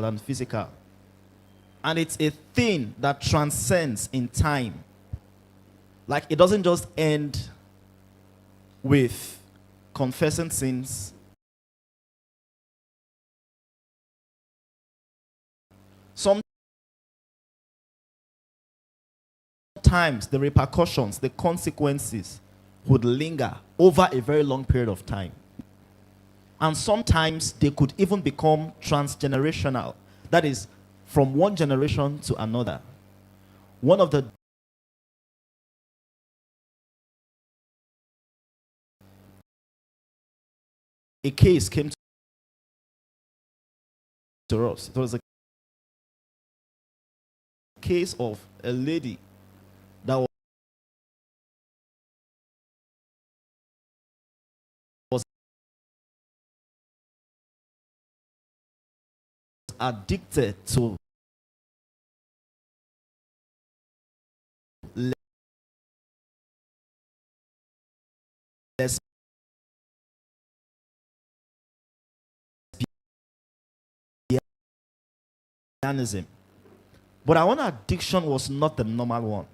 and physical. And it's a thing that transcends in time. Like, it doesn't just end with confessing sins. Sometimes the repercussions, the consequences would linger over a very long period of time. And sometimes they could even become transgenerational. That is, from one generation to another. One of the a case came to us. It was a case of a lady that was addicted to lesbianism. But our own addiction was not the normal one.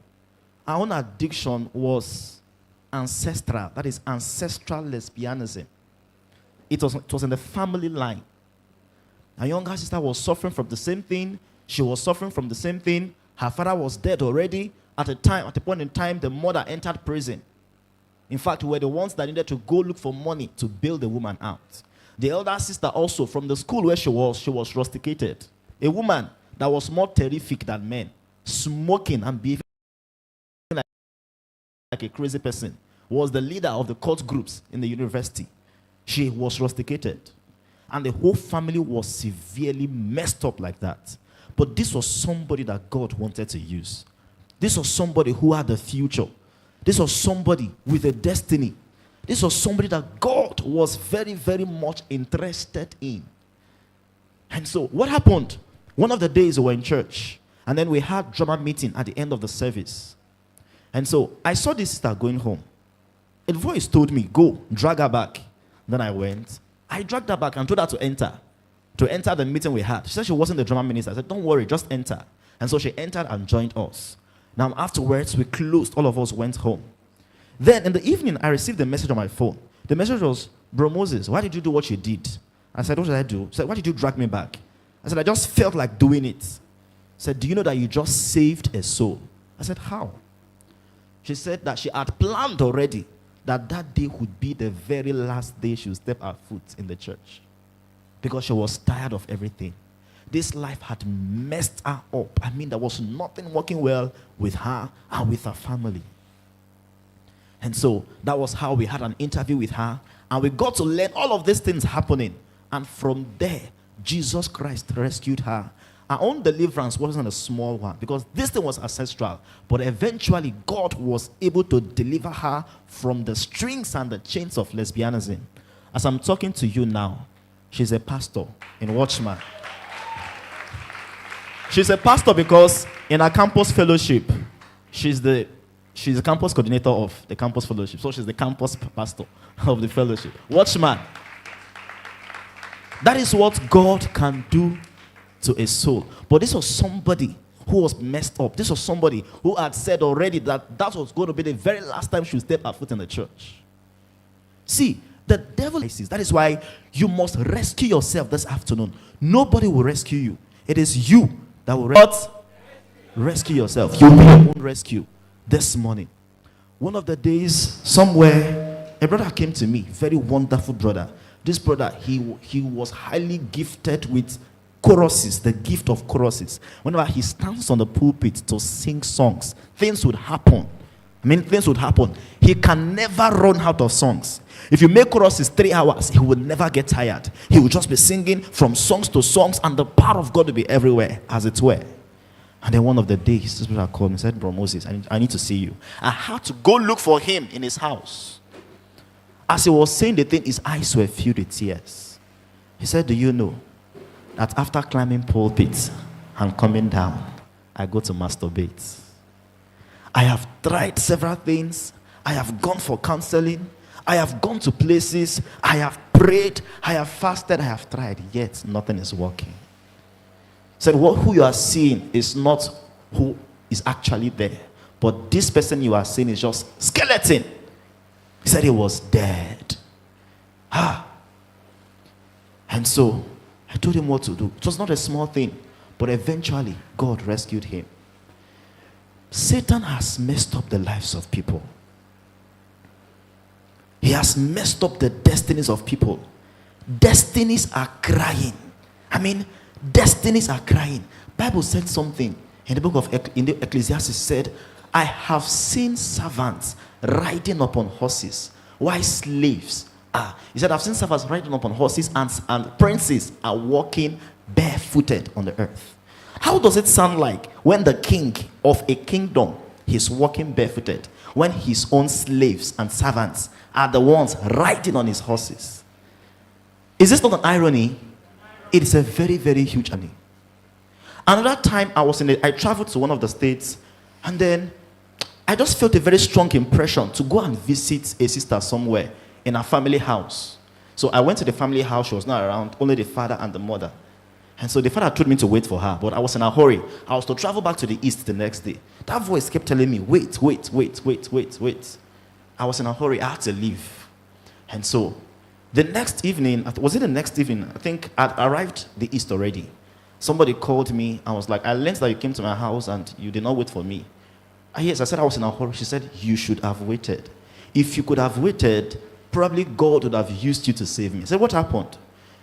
Our own addiction was ancestral. That is ancestral lesbianism. It was in the family line. Our younger sister was suffering from the same thing. She was suffering from the same thing. Her father was dead already. At a point in time, the mother entered prison. In fact, we were the ones that needed to go look for money to bail the woman out. The elder sister also, from the school where she was rusticated. A woman that was more terrific than men, smoking and behaving like a crazy person, was the leader of the cult groups in the university. She was rusticated. And the whole family was severely messed up like that. But this was somebody that God wanted to use. This was somebody who had a future. This was somebody with a destiny. This was somebody that God was very, very much interested in. And so what happened? One of the days we were in church, and then we had drama meeting at the end of the service. And so I saw this sister going home. A voice told me, go, drag her back. Then I went. I dragged her back and told her to enter the meeting we had. She said she wasn't the drama minister. I said, don't worry, just enter. And so she entered and joined us. Now afterwards, we closed, all of us went home. Then in the evening, I received a message on my phone. The message was, Bro Moses, why did you do what you did? I said, what did I do? She said, why did you drag me back? I said, I just felt like doing it. She said, do you know that you just saved a soul? I said, how? She said that she had planned already that that day would be the very last day she would step her foot in the church. Because she was tired of everything. This life had messed her up. I mean, there was nothing working well with her and with her family. And so that was how we had an interview with her. And we got to learn all of these things happening. And from there, Jesus Christ rescued her. Our own deliverance wasn't a small one because this thing was ancestral. But eventually, God was able to deliver her from the strings and the chains of lesbianism. As I'm talking to you now, she's a pastor in Watchman. She's a pastor because in our campus fellowship, she's the campus coordinator of the campus fellowship. So she's the campus pastor of the fellowship. Watchman. That is what God can do to a soul. But this was somebody who was messed up. This was somebody who had said already that that was going to be the very last time she would step her foot in the church. See, the devil is. That is why you must rescue yourself this afternoon. Nobody will rescue you. It is you that will rescue yourself. You'll be your own rescue this morning. One of the days, somewhere, a brother came to me, very wonderful brother. This brother, he was highly gifted with choruses, the gift of choruses. Whenever he stands on the pulpit to sing songs, things would happen. Things would happen. He can never run out of songs. If you make choruses 3 hours, he will never get tired. He will just be singing from songs to songs, and the power of God will be everywhere, as it were. And then one of the days, this brother called me and said, Bro Moses, I need to see you. I had to go look for him in his house. As he was saying the thing, his eyes were filled with tears. He said, do you know that after climbing pulpits and coming down, I go to masturbate? I have tried several things. I have gone for counseling. I have gone to places. I have prayed. I have fasted. I have tried. Yet nothing is working. Said, who you are seeing is not who is actually there. But this person you are seeing is just skeleton. He said he was dead. And so I told him what to do. It was not a small thing, but eventually God rescued him. Satan has messed up the lives of people. He has messed up the destinies of people. Destinies are crying. Destinies are crying. Bible said something in the book of Ecclesiastes, said, I have seen servants riding upon horses, while slaves are. He said, I've seen servants riding upon horses, and princes are walking barefooted on the earth. How does it sound like when the king of a kingdom is walking barefooted, when his own slaves and servants are the ones riding on his horses? Is this not an irony? It is a very, very huge irony. Another time I traveled to one of the states, and then I just felt a very strong impression to go and visit a sister somewhere in her family house. So I went to the family house. She was not around, only the father and the mother. And so the father told me to wait for her, but I was in a hurry. I was to travel back to the east the next day. That voice kept telling me, wait. I was in a hurry. I had to leave. And so the next evening, I think I'd arrived the east already. Somebody called me and was like, I learned that you came to my house and you did not wait for me. Yes, I said I was in a hurry. She said, you should have waited. If you could have waited, probably God would have used you to save me. I said, what happened?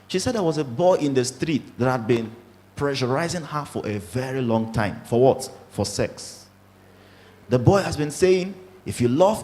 She said there was a boy in the street that had been pressurizing her for a very long time. For what? For sex. The boy has been saying, if you love me,